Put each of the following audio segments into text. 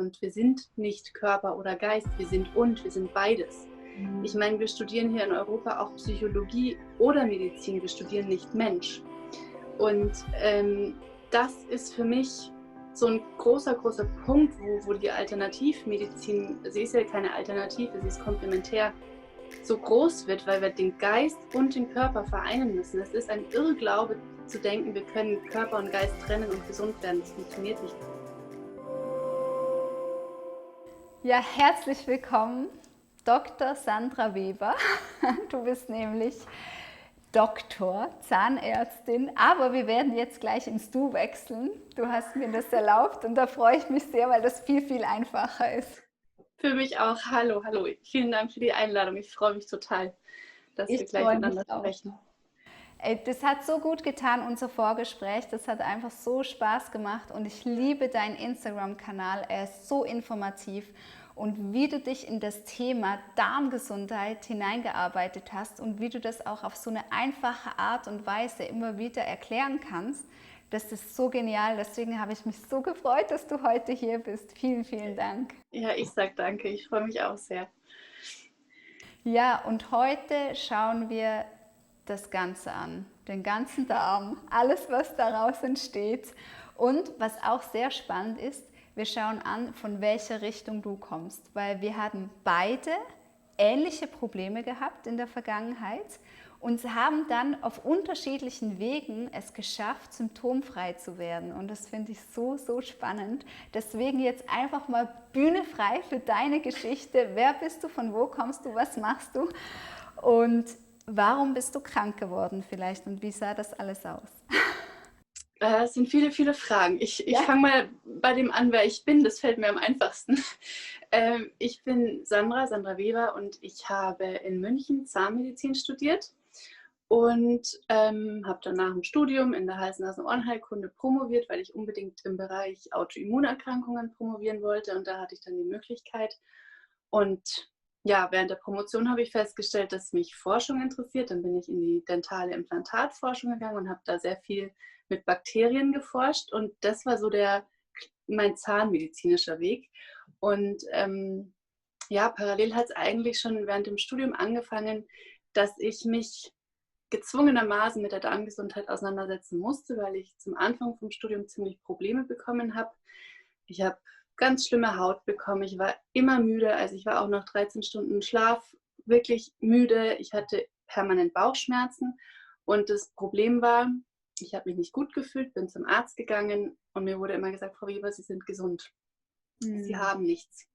und wir sind nicht Körper oder Geist, wir sind beides. Ich meine, wir studieren hier in Europa auch Psychologie oder Medizin, wir studieren nicht Mensch. Und das ist für mich so ein großer Punkt, wo die Alternativmedizin, sie ist ja keine Alternative, sie ist komplementär, so groß wird, weil wir den Geist und den Körper vereinen müssen. Es ist ein Irrglaube zu denken, wir können Körper und Geist trennen und gesund werden. Das funktioniert nicht. Ja, herzlich willkommen, Dr. Sandra Weber. Du bist nämlich Doktor, Zahnärztin, aber wir werden jetzt gleich ins Du wechseln. Du hast mir das erlaubt und da freue ich mich sehr, weil das viel einfacher ist. Für mich auch. Hallo. Vielen Dank für die Einladung. Ich freue mich total, dass wir Ich gleich freue mich miteinander auch. sprechen. Das hat so gut getan, unser Vorgespräch. Das hat einfach so Spaß gemacht und ich liebe deinen Instagram-Kanal. Er ist so informativ und wie du dich in das Thema Darmgesundheit hineingearbeitet hast und wie du das auch auf so eine einfache Art und Weise immer wieder erklären kannst, das ist so genial. Deswegen habe ich mich so gefreut, dass du heute hier bist. Vielen Dank. Ja, ich sage danke. Ich freue mich auch sehr. Ja, und heute schauen wir das Ganze an, den ganzen Darm, alles, was daraus entsteht. Und was auch sehr spannend ist, wir schauen an, von welcher Richtung du kommst, weil wir haben beide ähnliche Probleme gehabt in der Vergangenheit und haben dann auf unterschiedlichen Wegen es geschafft, symptomfrei zu werden. Und das finde ich so spannend. Deswegen jetzt einfach mal Bühne frei für deine Geschichte. Wer bist du, von wo kommst du, was machst du und warum bist du krank geworden vielleicht und wie sah das alles aus? Es sind viele Fragen. Ich Ja? fange mal bei dem an, wer ich bin. Das fällt mir am einfachsten. Ich bin Sandra Weber und ich habe in München Zahnmedizin studiert und habe dann nach dem Studium in der Hals-Nasen-Ohrenheilkunde promoviert, weil ich unbedingt im Bereich Autoimmunerkrankungen promovieren wollte und da hatte ich dann die Möglichkeit. Und ja, während der Promotion habe ich festgestellt, dass mich Forschung interessiert. Dann bin ich in die dentale Implantatforschung gegangen und habe da sehr viel mit Bakterien geforscht und das war so mein zahnmedizinischer Weg. Und ja, parallel hat es eigentlich schon während dem Studium angefangen, dass ich mich gezwungenermaßen mit der Darmgesundheit auseinandersetzen musste, weil ich zum Anfang vom Studium ziemlich Probleme bekommen habe. Ich habe ganz schlimme Haut bekommen. Ich war immer müde, also ich war auch nach 13 Stunden Schlaf wirklich müde. Ich hatte permanent Bauchschmerzen und das Problem war, ich habe mich nicht gut gefühlt, bin zum Arzt gegangen und mir wurde immer gesagt, Frau Weber, Sie sind gesund. Sie haben nichts.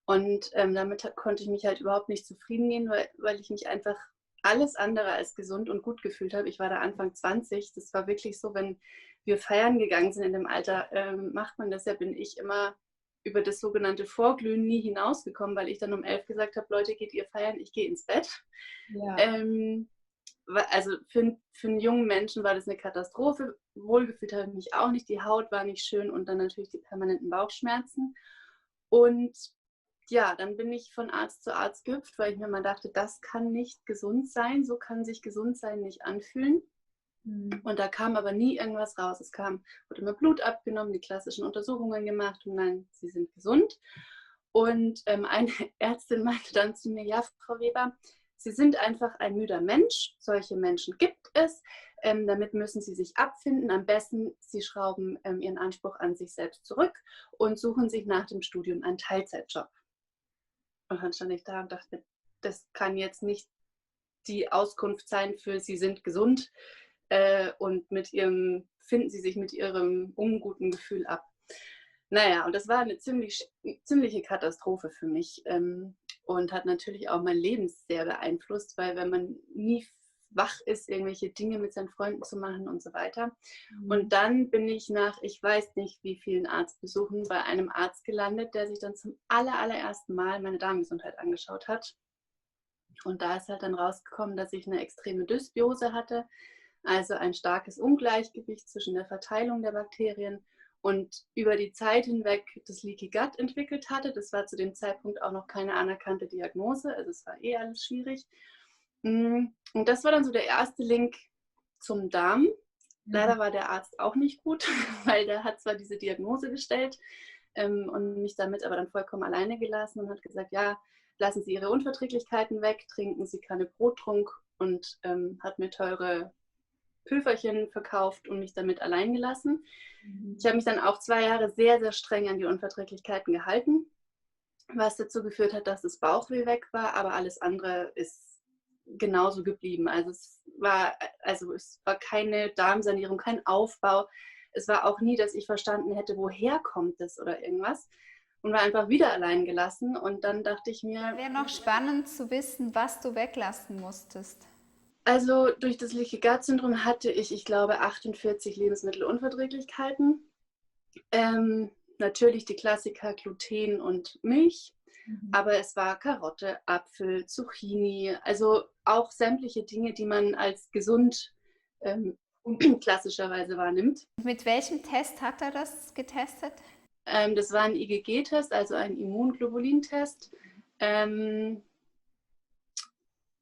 Und damit konnte ich mich halt überhaupt nicht zufrieden geben, weil ich mich einfach alles andere als gesund und gut gefühlt habe. Ich war da Anfang 20. Das war wirklich so, wenn wir feiern gegangen sind in dem Alter, macht man das ja, bin ich immer über das sogenannte Vorglühen nie hinausgekommen, weil ich dann um 11 gesagt habe, Leute, geht ihr feiern, ich gehe ins Bett. Ja. Also für einen jungen Menschen war das eine Katastrophe. Wohlgefühlt habe ich mich auch nicht. Die Haut war nicht schön und dann natürlich die permanenten Bauchschmerzen. Und ja, dann bin ich von Arzt zu Arzt gehüpft, weil ich mir mal dachte, das kann nicht gesund sein. So kann sich gesund sein nicht anfühlen. Und da kam aber nie irgendwas raus. Wurde mir Blut abgenommen, die klassischen Untersuchungen gemacht und nein, Sie sind gesund. Und eine Ärztin meinte dann zu mir, ja, Frau Weber, Sie sind einfach ein müder Mensch. Solche Menschen gibt es. Damit müssen Sie sich abfinden. Am besten, Sie schrauben Ihren Anspruch an sich selbst zurück und suchen sich nach dem Studium einen Teilzeitjob. Und dann stand ich da und dachte, das kann jetzt nicht die Auskunft sein für Sie sind gesund und finden Sie sich mit Ihrem unguten Gefühl ab. Naja, und das war eine ziemliche Katastrophe für mich und hat natürlich auch mein Leben sehr beeinflusst, weil wenn man nie wach ist, irgendwelche Dinge mit seinen Freunden zu machen und so weiter. Und dann bin ich nach, ich weiß nicht wie vielen Arztbesuchen, bei einem Arzt gelandet, der sich dann zum allerersten Mal meine Darmgesundheit angeschaut hat. Und da ist halt dann rausgekommen, dass ich eine extreme Dysbiose hatte, also ein starkes Ungleichgewicht zwischen der Verteilung der Bakterien und über die Zeit hinweg das Leaky Gut entwickelt hatte. Das war zu dem Zeitpunkt auch noch keine anerkannte Diagnose, also es war alles schwierig. Und das war dann so der erste Link zum Darm. Leider war der Arzt auch nicht gut, weil der hat zwar diese Diagnose gestellt, und mich damit aber dann vollkommen alleine gelassen und hat gesagt, ja, lassen Sie Ihre Unverträglichkeiten weg, trinken Sie keine Brottrunk und hat mir teure Pülferchen verkauft und mich damit allein gelassen. Ich habe mich dann auch 2 Jahre sehr, sehr streng an die Unverträglichkeiten gehalten, was dazu geführt hat, dass das Bauchweh weg war, aber alles andere ist genauso geblieben. Es war keine Darmsanierung, kein Aufbau. Es war auch nie, dass ich verstanden hätte, woher kommt es oder irgendwas. Und war einfach wieder allein gelassen. Und dann dachte ich Da mir, wäre noch spannend zu wissen, was du weglassen musstest. also durch das Leaky Gut Syndrom hatte ich glaube, 48 Lebensmittelunverträglichkeiten. Natürlich die Klassiker Gluten und Milch, aber es war Karotte, Apfel, Zucchini, also auch sämtliche Dinge, die man als gesund klassischerweise wahrnimmt. Mit welchem Test hat er das getestet? Das war ein IgG-Test, also ein Immunglobulin-Test.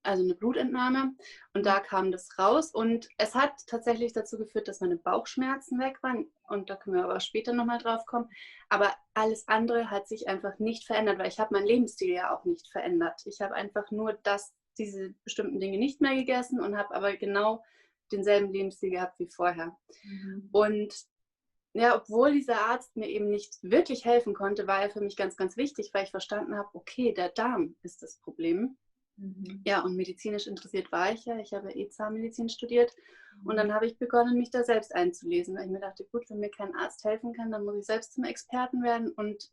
Also eine Blutentnahme, und da kam das raus und es hat tatsächlich dazu geführt, dass meine Bauchschmerzen weg waren, und da können wir aber später nochmal drauf kommen, aber alles andere hat sich einfach nicht verändert, weil ich habe meinen Lebensstil ja auch nicht verändert. Ich habe einfach nur diese bestimmten Dinge nicht mehr gegessen und habe aber genau denselben Lebensstil gehabt wie vorher. Und ja, obwohl dieser Arzt mir eben nicht wirklich helfen konnte, war er für mich ganz, ganz wichtig, weil ich verstanden habe, okay, der Darm ist das Problem. Ja, und medizinisch interessiert war ich ja. Ich habe Zahnmedizin studiert und dann habe ich begonnen, mich da selbst einzulesen, weil ich mir dachte, gut, wenn mir kein Arzt helfen kann, dann muss ich selbst zum Experten werden und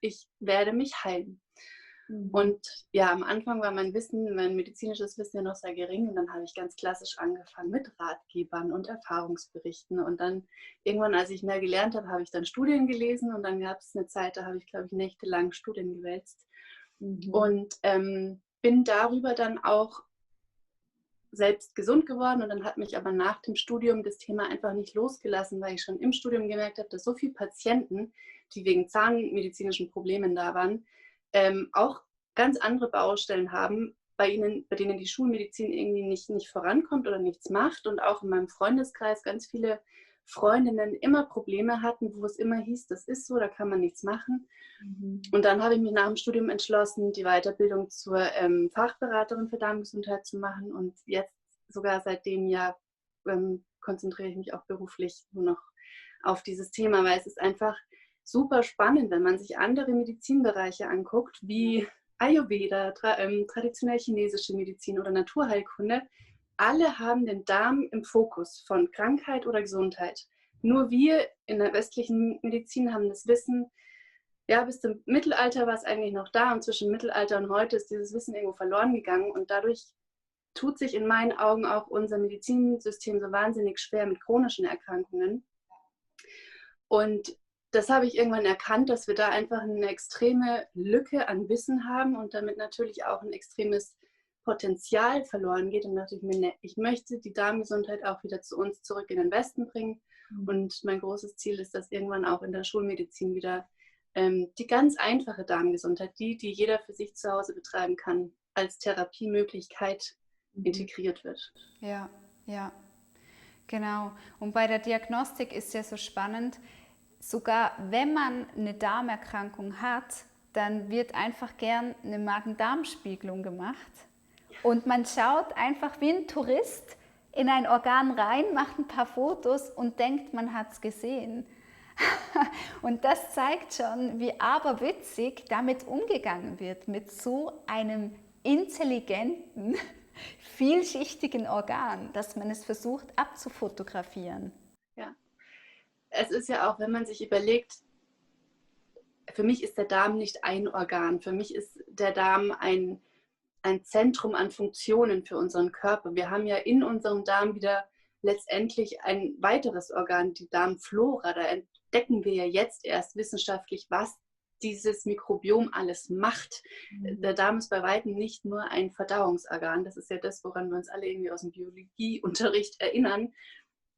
ich werde mich heilen. Und ja, am Anfang war mein medizinisches Wissen ja noch sehr gering, und dann habe ich ganz klassisch angefangen mit Ratgebern und Erfahrungsberichten, und dann irgendwann, als ich mehr gelernt habe, habe ich dann Studien gelesen, und dann gab es eine Zeit, da habe ich, glaube ich, nächtelang Studien gewälzt und bin darüber dann auch selbst gesund geworden, und dann hat mich aber nach dem Studium das Thema einfach nicht losgelassen, weil ich schon im Studium gemerkt habe, dass so viele Patienten, die wegen zahnmedizinischen Problemen da waren, auch ganz andere Baustellen haben, bei denen die Schulmedizin irgendwie nicht vorankommt oder nichts macht, und auch in meinem Freundeskreis ganz viele Freundinnen immer Probleme hatten, wo es immer hieß, das ist so, da kann man nichts machen. Und dann habe ich mich nach dem Studium entschlossen, die Weiterbildung zur Fachberaterin für Darmgesundheit zu machen, und jetzt sogar seit dem Jahr konzentriere ich mich auch beruflich nur noch auf dieses Thema, weil es ist einfach super spannend, wenn man sich andere Medizinbereiche anguckt, wie Ayurveda, traditionell chinesische Medizin oder Naturheilkunde. Alle haben den Darm im Fokus von Krankheit oder Gesundheit. Nur wir in der westlichen Medizin haben das Wissen, ja, bis zum Mittelalter war es eigentlich noch da, und zwischen Mittelalter und heute ist dieses Wissen irgendwo verloren gegangen, und dadurch tut sich in meinen Augen auch unser Medizinsystem so wahnsinnig schwer mit chronischen Erkrankungen. Und das habe ich irgendwann erkannt, dass wir da einfach eine extreme Lücke an Wissen haben und damit natürlich auch ein extremes Potenzial verloren geht. Und dachte ich mir, ich möchte die Darmgesundheit auch wieder zu uns zurück in den Westen bringen. Und mein großes Ziel ist, dass irgendwann auch in der Schulmedizin wieder die ganz einfache Darmgesundheit, die jeder für sich zu Hause betreiben kann, als Therapiemöglichkeit integriert wird. Ja, ja, genau. Und bei der Diagnostik ist ja so spannend, sogar wenn man eine Darmerkrankung hat, dann wird einfach gern eine Magen-Darm-Spiegelung gemacht. Und man schaut einfach wie ein Tourist in ein Organ rein, macht ein paar Fotos und denkt, man hat es gesehen. Und das zeigt schon, wie aberwitzig damit umgegangen wird, mit so einem intelligenten, vielschichtigen Organ, dass man es versucht abzufotografieren. Ja, es ist ja auch, wenn man sich überlegt, für mich ist der Darm nicht ein Organ, für mich ist der Darm ein Zentrum an Funktionen für unseren Körper. Wir haben ja in unserem Darm wieder letztendlich ein weiteres Organ, die Darmflora. Da entdecken wir ja jetzt erst wissenschaftlich, was dieses Mikrobiom alles macht. Der Darm ist bei weitem nicht nur ein Verdauungsorgan. Das ist ja das, woran wir uns alle irgendwie aus dem Biologieunterricht erinnern.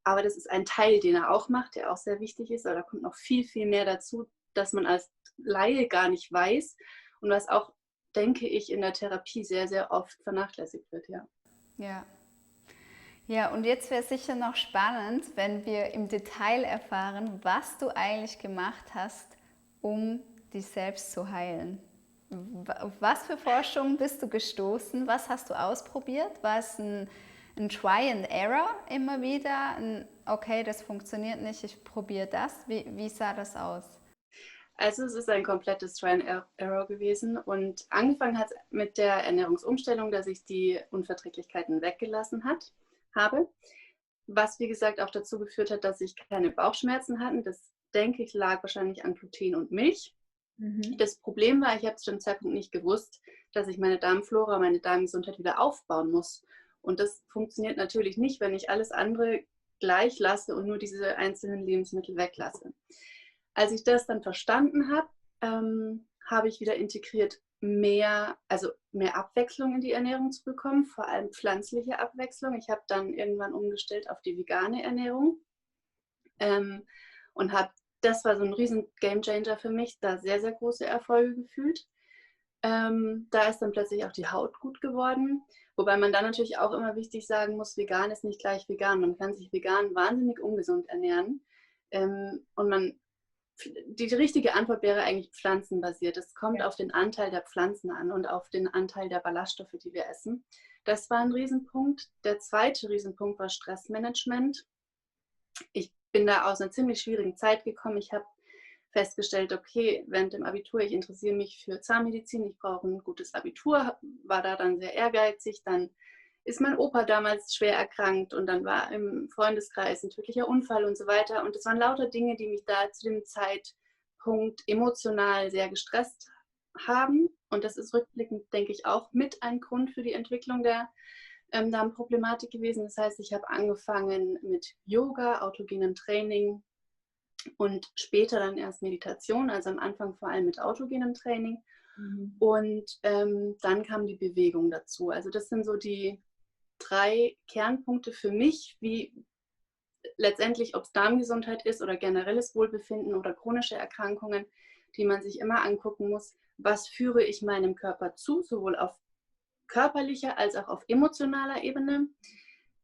Aber das ist ein Teil, den er auch macht, der auch sehr wichtig ist. Aber da kommt noch viel, viel mehr dazu, dass man als Laie gar nicht weiß und was auch, denke ich, in der Therapie sehr, sehr oft vernachlässigt wird, ja. Ja. Ja, und jetzt wäre sicher noch spannend, wenn wir im Detail erfahren, was du eigentlich gemacht hast, um dich selbst zu heilen? Auf was für Forschung bist du gestoßen? Was hast du ausprobiert? War es ein Try and Error immer wieder? Okay, das funktioniert nicht, ich probiere das. Wie sah das aus? Also es ist ein komplettes Try and Error gewesen und angefangen hat es mit der Ernährungsumstellung, dass ich die Unverträglichkeiten weggelassen habe, was wie gesagt auch dazu geführt hat, dass ich keine Bauchschmerzen hatte. Das denke ich lag wahrscheinlich an Gluten und Milch. Das Problem war, ich habe zu dem Zeitpunkt nicht gewusst, dass ich meine Darmflora, meine Darmgesundheit wieder aufbauen muss. Und das funktioniert natürlich nicht, wenn ich alles andere gleich lasse und nur diese einzelnen Lebensmittel weglasse. Als ich das dann verstanden habe, habe ich wieder integriert, mehr Abwechslung in die Ernährung zu bekommen, vor allem pflanzliche Abwechslung. Ich habe dann irgendwann umgestellt auf die vegane Ernährung und das war so ein riesen Gamechanger für mich, da sehr, sehr große Erfolge gefühlt. Da ist dann plötzlich auch die Haut gut geworden, wobei man dann natürlich auch immer wichtig sagen muss, vegan ist nicht gleich vegan. Man kann sich vegan wahnsinnig ungesund ernähren und die richtige Antwort wäre eigentlich pflanzenbasiert. Es kommt auf den Anteil der Pflanzen an und auf den Anteil der Ballaststoffe, die wir essen. Das war ein Riesenpunkt. Der zweite Riesenpunkt war Stressmanagement. Ich bin da aus einer ziemlich schwierigen Zeit gekommen. Ich habe festgestellt, okay, während dem Abitur, ich interessiere mich für Zahnmedizin, ich brauche ein gutes Abitur, war da dann sehr ehrgeizig. Dann ist mein Opa damals schwer erkrankt und dann war im Freundeskreis ein tödlicher Unfall und so weiter. Und das waren lauter Dinge, die mich da zu dem Zeitpunkt emotional sehr gestresst haben. Und das ist rückblickend, denke ich, auch mit ein Grund für die Entwicklung der Darmproblematik gewesen. Das heißt, ich habe angefangen mit Yoga, autogenem Training und später dann erst Meditation, also am Anfang vor allem mit autogenem Training. Und dann kam die Bewegung dazu. Also das sind so die 3 Kernpunkte für mich, wie letztendlich, ob es Darmgesundheit ist oder generelles Wohlbefinden oder chronische Erkrankungen, die man sich immer angucken muss. Was führe ich meinem Körper zu, sowohl auf körperlicher als auch auf emotionaler Ebene?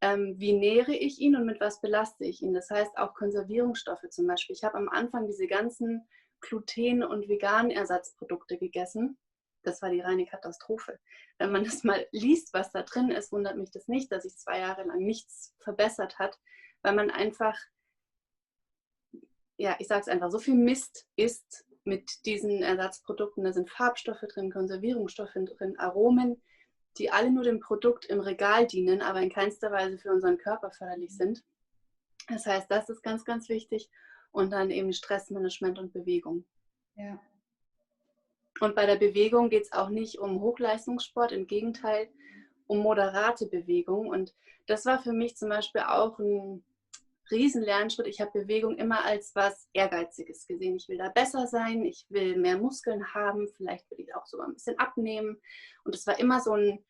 Wie nähere ich ihn und mit was belaste ich ihn? Das heißt auch Konservierungsstoffe zum Beispiel. Ich habe am Anfang diese ganzen Gluten- und veganen Ersatzprodukte gegessen. Das war die reine Katastrophe. Wenn man das mal liest, was da drin ist, wundert mich das nicht, dass sich 2 Jahre lang nichts verbessert hat, weil man einfach, ja, ich sage es einfach, so viel Mist isst mit diesen Ersatzprodukten. Da sind Farbstoffe drin, Konservierungsstoffe drin, Aromen, die alle nur dem Produkt im Regal dienen, aber in keinster Weise für unseren Körper förderlich sind. Das heißt, das ist ganz, ganz wichtig. Und dann eben Stressmanagement und Bewegung. Ja. Und bei der Bewegung geht es auch nicht um Hochleistungssport, im Gegenteil, um moderate Bewegung. Und das war für mich zum Beispiel auch ein riesen Lernschritt. Ich habe Bewegung immer als was Ehrgeiziges gesehen. Ich will da besser sein, ich will mehr Muskeln haben, vielleicht will ich auch sogar ein bisschen abnehmen. Und es war immer so ein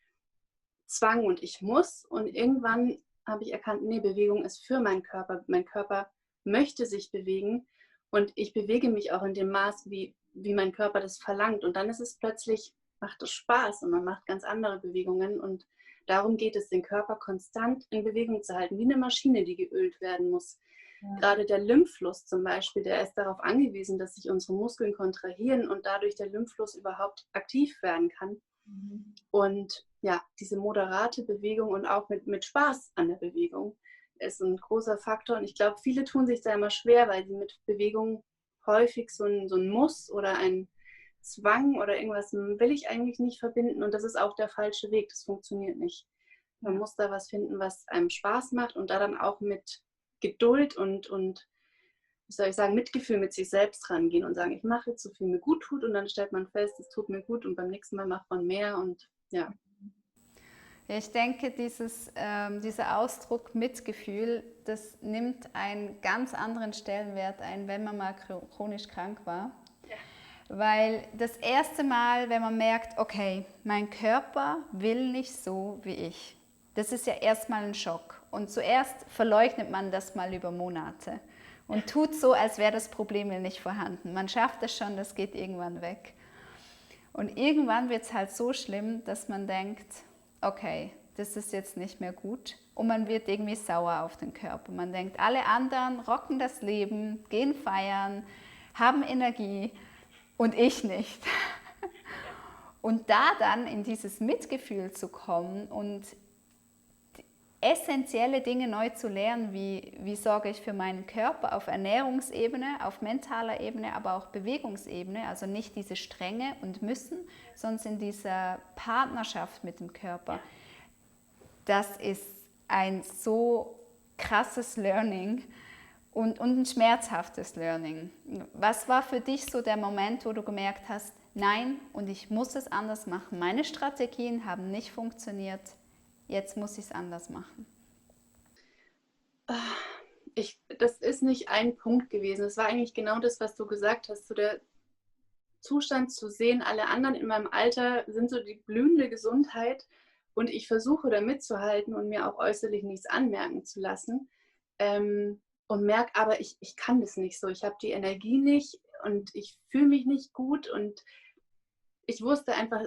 Zwang und ich muss. Und irgendwann habe ich erkannt, nee, Bewegung ist für meinen Körper. Mein Körper möchte sich bewegen und ich bewege mich auch in dem Maß, wie mein Körper das verlangt. Und dann ist es plötzlich, macht es Spaß und man macht ganz andere Bewegungen. Und darum geht es, den Körper konstant in Bewegung zu halten, wie eine Maschine, die geölt werden muss. Ja. Gerade der Lymphfluss zum Beispiel, der ist darauf angewiesen, dass sich unsere Muskeln kontrahieren und dadurch der Lymphfluss überhaupt aktiv werden kann. Und ja, diese moderate Bewegung und auch mit Spaß an der Bewegung ist ein großer Faktor. Und ich glaube, viele tun sich da immer schwer, weil sie mit Bewegung häufig so ein Muss oder ein Zwang oder irgendwas will ich eigentlich nicht verbinden. Und das ist auch der falsche Weg. Das funktioniert nicht. Man muss da was finden, was einem Spaß macht und da dann auch mit Geduld und wie soll ich sagen, Mitgefühl mit sich selbst rangehen und sagen, ich mache jetzt so viel mir gut tut und dann stellt man fest, es tut mir gut und beim nächsten Mal macht man mehr und ja. Ja, ich denke, dieser Ausdruck Mitgefühl, das nimmt einen ganz anderen Stellenwert ein, wenn man mal chronisch krank war. Ja. Weil das erste Mal, wenn man merkt, okay, mein Körper will nicht so wie ich, das ist ja erstmal ein Schock. Und zuerst verleugnet man das mal über Monate und tut so, als wäre das Problem nicht vorhanden. Man schafft es schon, das geht irgendwann weg. Und irgendwann wird es halt so schlimm, dass man denkt, okay, das ist jetzt nicht mehr gut. Und man wird irgendwie sauer auf den Körper. Man denkt, alle anderen rocken das Leben, gehen feiern, haben Energie. und ich nicht. Und da dann in dieses Mitgefühl zu kommen und essentielle Dinge neu zu lernen, wie sorge ich für meinen Körper auf Ernährungsebene, auf mentaler Ebene, aber auch Bewegungsebene, also nicht diese Strenge und Müssen, sondern in dieser Partnerschaft mit dem Körper. Das ist ein so krasses Learning und ein schmerzhaftes Learning. Was war für dich so der Moment, wo du gemerkt hast, nein, und ich muss es anders machen. Meine Strategien haben nicht funktioniert, jetzt muss ich es anders machen. Das ist nicht ein Punkt gewesen. Es war eigentlich genau das, was du gesagt hast. So der Zustand zu sehen, alle anderen in meinem Alter sind so die blühende Gesundheit und ich versuche da mitzuhalten und mir auch äußerlich nichts anmerken zu lassen. Und merke aber, ich kann das nicht so. Ich habe die Energie nicht und ich fühle mich nicht gut und ich wusste einfach,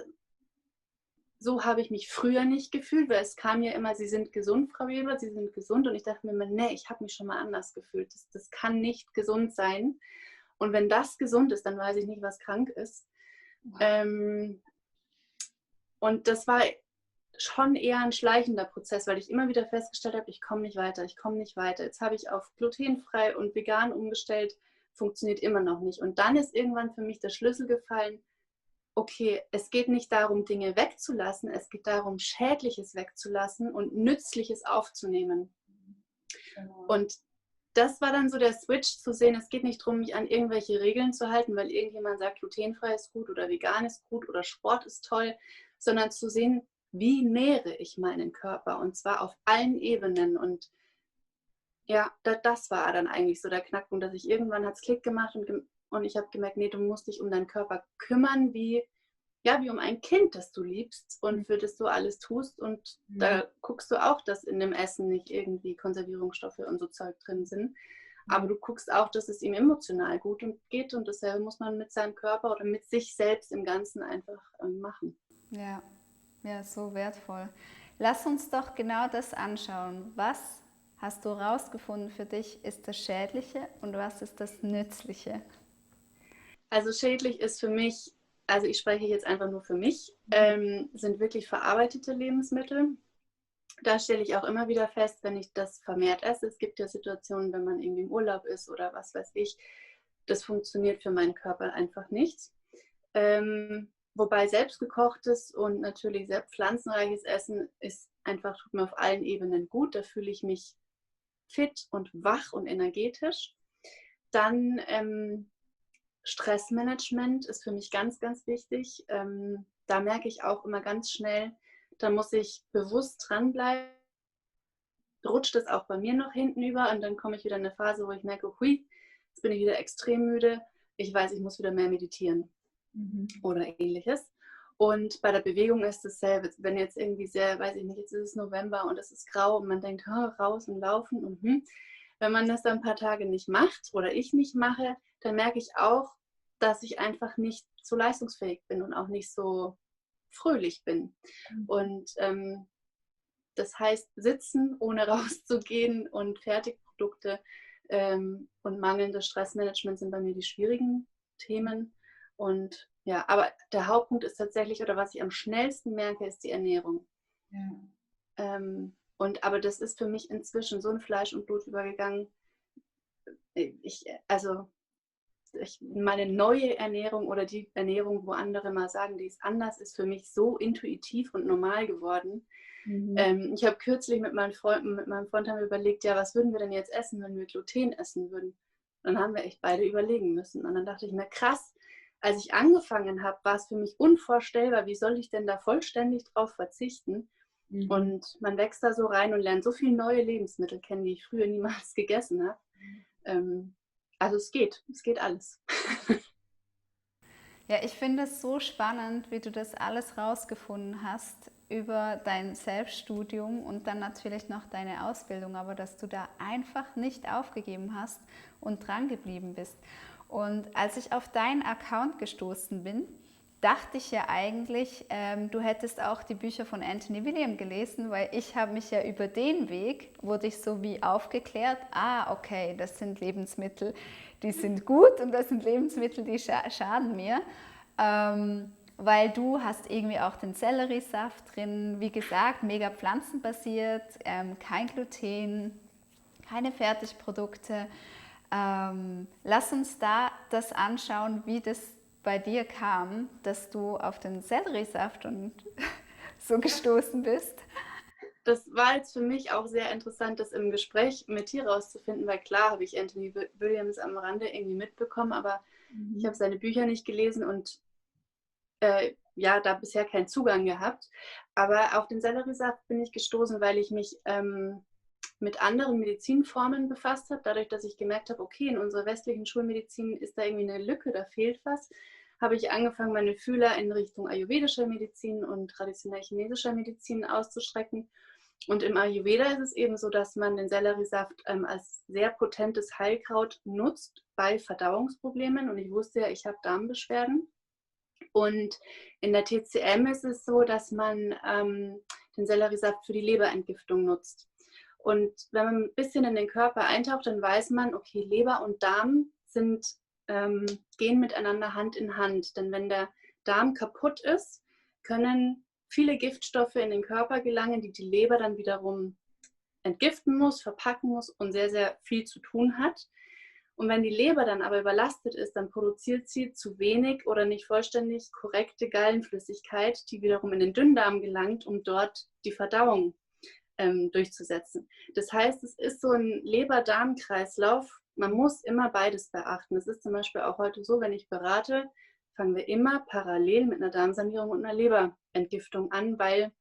so habe ich mich früher nicht gefühlt, weil es kam ja immer, Sie sind gesund, Frau Weber, Sie sind gesund. Und ich dachte mir immer, nee, ich habe mich schon mal anders gefühlt. Das kann nicht gesund sein. Und wenn das gesund ist, dann weiß ich nicht, was krank ist. Wow. Und das war schon eher ein schleichender Prozess, weil ich immer wieder festgestellt habe, ich komme nicht weiter, ich komme nicht weiter. Jetzt habe ich auf glutenfrei und vegan umgestellt, funktioniert immer noch nicht. Und dann ist irgendwann für mich der Schlüssel gefallen, okay, es geht nicht darum, Dinge wegzulassen, es geht darum, Schädliches wegzulassen und Nützliches aufzunehmen. Genau. Und das war dann so der Switch zu sehen, es geht nicht darum, mich an irgendwelche Regeln zu halten, weil irgendjemand sagt, glutenfrei ist gut oder vegan ist gut oder Sport ist toll, sondern zu sehen, wie nähere ich meinen Körper und zwar auf allen Ebenen. Und ja, das war dann eigentlich so der Knackpunkt, dass ich irgendwann hat es Klick gemacht und ich habe gemerkt, nee, du musst dich um deinen Körper kümmern, wie um ein Kind, das du liebst und für das du alles tust. Und da guckst du auch, dass in dem Essen nicht irgendwie Konservierungsstoffe und so Zeug drin sind. Aber du guckst auch, dass es ihm emotional gut geht und dasselbe muss man mit seinem Körper oder mit sich selbst im Ganzen einfach machen. Ja, ja, so wertvoll. Lass uns doch genau das anschauen. Was hast du rausgefunden für dich ist das Schädliche und was ist das Nützliche? Also schädlich ist für mich, also ich spreche jetzt einfach nur für mich, sind wirklich verarbeitete Lebensmittel. Da stelle ich auch immer wieder fest, wenn ich das vermehrt esse. Es gibt ja Situationen, wenn man irgendwie im Urlaub ist oder was weiß ich, das funktioniert für meinen Körper einfach nicht. Wobei selbstgekochtes und natürlich sehr pflanzenreiches Essen ist einfach, tut mir auf allen Ebenen gut. Da fühle ich mich fit und wach und energetisch. Dann Stressmanagement ist für mich ganz, ganz wichtig. Da merke ich auch immer ganz schnell, da muss ich bewusst dranbleiben. Rutscht es auch bei mir noch hinten über und dann komme ich wieder in eine Phase, wo ich merke, hui, jetzt bin ich wieder extrem müde. Ich weiß, ich muss wieder mehr meditieren oder ähnliches. Und bei der Bewegung ist dasselbe. Wenn jetzt irgendwie sehr, weiß ich nicht, jetzt ist es November und es ist grau und man denkt, raus und laufen und wenn man das dann ein paar Tage nicht macht oder ich nicht mache, dann merke ich auch, dass ich einfach nicht so leistungsfähig bin und auch nicht so fröhlich bin. Und das heißt, sitzen, ohne rauszugehen und Fertigprodukte und mangelndes Stressmanagement sind bei mir die schwierigen Themen. Und ja, aber der Hauptpunkt ist tatsächlich, oder was ich am schnellsten merke, ist die Ernährung. Ja. Aber das ist für mich inzwischen so in Fleisch und Blut übergegangen. Meine neue Ernährung oder die Ernährung, wo andere mal sagen, die ist anders, ist für mich so intuitiv und normal geworden. Ich habe kürzlich mit meinem Freund haben wir überlegt, ja, was würden wir denn jetzt essen, wenn wir Gluten essen würden? Und dann haben wir echt beide überlegen müssen. Und dann dachte ich mir, krass, als ich angefangen habe, war es für mich unvorstellbar, wie soll ich denn da vollständig drauf verzichten? Und man wächst da so rein und lernt so viele neue Lebensmittel kennen, die ich früher niemals gegessen habe. Also es geht alles. Ja, ich finde es so spannend, wie du das alles rausgefunden hast über dein Selbststudium und dann natürlich noch deine Ausbildung, aber dass du da einfach nicht aufgegeben hast und dran geblieben bist. Und als ich auf deinen Account gestoßen bin, dachte ich ja eigentlich, du hättest auch die Bücher von Anthony William gelesen, weil ich habe mich ja über den Weg, wurde ich so wie aufgeklärt, okay, das sind Lebensmittel, die sind gut und das sind Lebensmittel, die schaden mir. Weil du hast irgendwie auch den Selleriesaft drin, wie gesagt, mega pflanzenbasiert, kein Gluten, keine Fertigprodukte. Lass uns da das anschauen, wie das bei dir kam, dass du auf den Selleriesaft und so gestoßen bist. Das war jetzt für mich auch sehr interessant, das im Gespräch mit dir rauszufinden, weil klar habe ich Anthony Williams am Rande irgendwie mitbekommen, aber ich habe seine Bücher nicht gelesen und ja, da bisher keinen Zugang gehabt. Aber auf den Selleriesaft bin ich gestoßen, weil ich mich mit anderen Medizinformen befasst habe. Dadurch, dass ich gemerkt habe, okay, in unserer westlichen Schulmedizin ist da irgendwie eine Lücke, da fehlt was, habe ich angefangen, meine Fühler in Richtung ayurvedischer Medizin und traditionell chinesischer Medizin auszustrecken. Und im Ayurveda ist es eben so, dass man den Selleriesaft als sehr potentes Heilkraut nutzt bei Verdauungsproblemen. Und ich wusste ja, ich habe Darmbeschwerden. Und in der TCM ist es so, dass man den Selleriesaft für die Leberentgiftung nutzt. Und wenn man ein bisschen in den Körper eintaucht, dann weiß man, okay, Leber und Darm gehen miteinander Hand in Hand. Denn wenn der Darm kaputt ist, können viele Giftstoffe in den Körper gelangen, die die Leber dann wiederum entgiften muss, verpacken muss und sehr, sehr viel zu tun hat. Und wenn die Leber dann aber überlastet ist, dann produziert sie zu wenig oder nicht vollständig korrekte Gallenflüssigkeit, die wiederum in den Dünndarm gelangt, um dort die Verdauung durchzusetzen. Das heißt, es ist so ein Leber-Darm-Kreislauf. Man muss immer beides beachten. Es ist zum Beispiel auch heute so, wenn ich berate, fangen wir immer parallel mit einer Darmsanierung und einer Leberentgiftung an, weil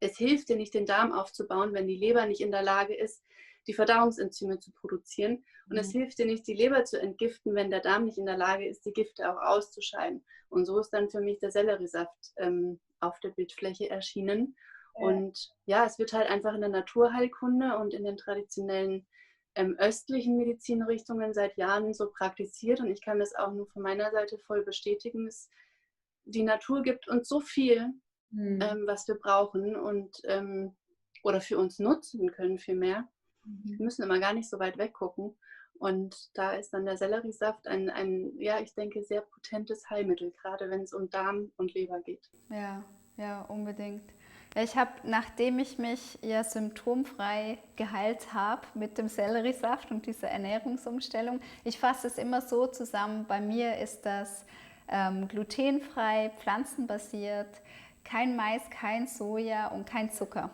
es hilft dir nicht, den Darm aufzubauen, wenn die Leber nicht in der Lage ist, die Verdauungsenzyme zu produzieren. Und es hilft dir nicht, die Leber zu entgiften, wenn der Darm nicht in der Lage ist, die Gifte auch auszuscheiden. Und so ist dann für mich der Selleriesaft auf der Bildfläche erschienen. Und ja, es wird halt einfach in der Naturheilkunde und in den traditionellen östlichen Medizinrichtungen seit Jahren so praktiziert. Und ich kann das auch nur von meiner Seite voll bestätigen. Die Natur gibt uns so viel, was wir brauchen und oder für uns nutzen können vielmehr. Wir müssen immer gar nicht so weit weggucken. Und da ist dann der Selleriesaft ja, ich denke, sehr potentes Heilmittel, gerade wenn es um Darm und Leber geht. Ja, unbedingt. Ja, ich habe, nachdem ich mich ja symptomfrei geheilt habe mit dem Selleriesaft und dieser Ernährungsumstellung, ich fasse es immer so zusammen, bei mir ist das glutenfrei, pflanzenbasiert, kein Mais, kein Soja und kein Zucker.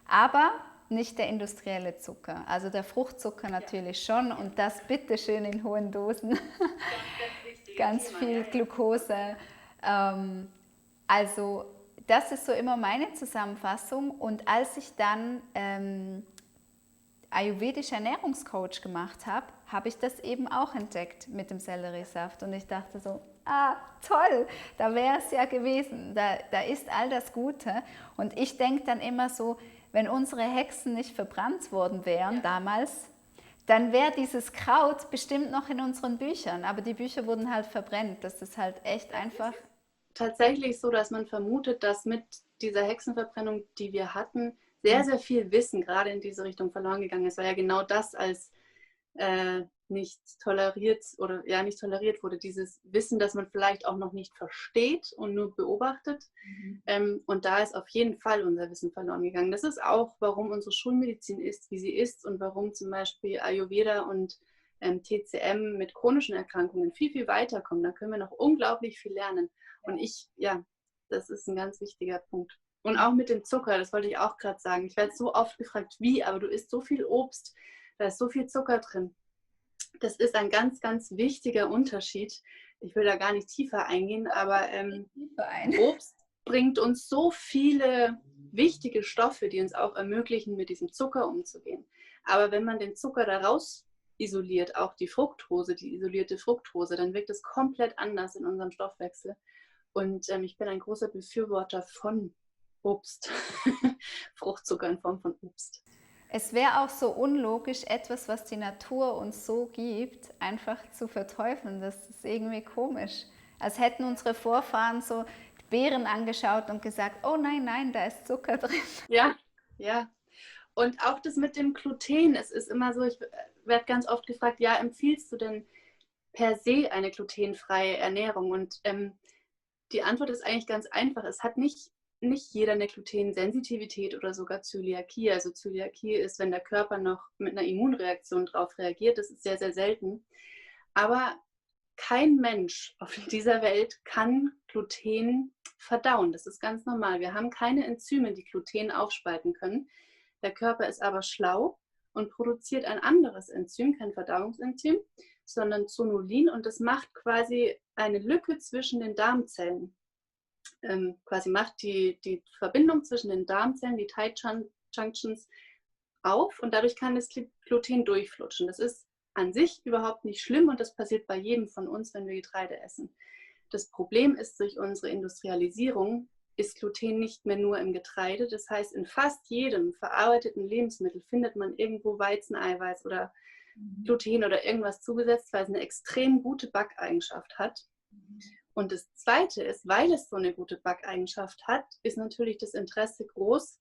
Aber nicht der industrielle Zucker. Also der Fruchtzucker natürlich schon und das bitteschön in hohen Dosen. Ganz viel Glucose. Also das ist so immer meine Zusammenfassung. Und als ich dann ayurvedischer Ernährungscoach gemacht habe, habe ich das eben auch entdeckt mit dem Selleriesaft. Und ich dachte so, toll, da wäre es ja gewesen. Da ist all das Gute. Und ich denke dann immer so, wenn unsere Hexen nicht verbrannt worden wären damals, dann wäre dieses Kraut bestimmt noch in unseren Büchern. Aber die Bücher wurden halt verbrennt. Das ist halt echt einfach. Tatsächlich so, dass man vermutet, dass mit dieser Hexenverbrennung, die wir hatten, sehr, sehr viel Wissen gerade in diese Richtung verloren gegangen ist, weil ja genau das als nicht toleriert oder ja nicht toleriert wurde, dieses Wissen, das man vielleicht auch noch nicht versteht und nur beobachtet. Und da ist auf jeden Fall unser Wissen verloren gegangen. Das ist auch, warum unsere Schulmedizin ist, wie sie ist und warum zum Beispiel Ayurveda und TCM mit chronischen Erkrankungen viel, viel weiterkommen. Da können wir noch unglaublich viel lernen. Und das ist ein ganz wichtiger Punkt. Und auch mit dem Zucker, das wollte ich auch gerade sagen. Ich werde so oft gefragt, wie, aber du isst so viel Obst, da ist so viel Zucker drin. Das ist ein ganz, ganz wichtiger Unterschied. Ich will da gar nicht tiefer eingehen, aber Obst bringt uns so viele wichtige Stoffe, die uns auch ermöglichen, mit diesem Zucker umzugehen. Aber wenn man den Zucker daraus isoliert, auch die Fructose, die isolierte Fructose, dann wirkt es komplett anders in unserem Stoffwechsel. Und ich bin ein großer Befürworter von Obst, Fruchtzucker in Form von Obst. Es wäre auch so unlogisch, etwas, was die Natur uns so gibt, einfach zu verteufeln. Das ist irgendwie komisch. Als hätten unsere Vorfahren so die Beeren angeschaut und gesagt, oh nein, nein, da ist Zucker drin. Ja, ja. Und auch das mit dem Gluten, es ist immer so, ich werde ganz oft gefragt, ja, empfiehlst du denn per se eine glutenfreie Ernährung? Und die Antwort ist eigentlich ganz einfach. Es hat nicht jeder eine Glutensensitivität oder sogar Zöliakie. Also Zöliakie ist, wenn der Körper noch mit einer Immunreaktion darauf reagiert. Das ist sehr, sehr selten. Aber kein Mensch auf dieser Welt kann Gluten verdauen. Das ist ganz normal. Wir haben keine Enzyme, die Gluten aufspalten können. Der Körper ist aber schlau und produziert ein anderes Enzym, kein Verdauungsenzym, sondern Zonulin, und das macht quasi eine Lücke zwischen den Darmzellen. Quasi macht die Verbindung zwischen den Darmzellen, die Tight Junctions, auf, und dadurch kann das Gluten durchflutschen. Das ist an sich überhaupt nicht schlimm und das passiert bei jedem von uns, wenn wir Getreide essen. Das Problem ist, durch unsere Industrialisierung ist Gluten nicht mehr nur im Getreide. Das heißt, in fast jedem verarbeiteten Lebensmittel findet man irgendwo Weizeneiweiß oder Gluten oder irgendwas zugesetzt, weil es eine extrem gute Backeigenschaft hat. Und das Zweite ist, weil es so eine gute Backeigenschaft hat, ist natürlich das Interesse groß,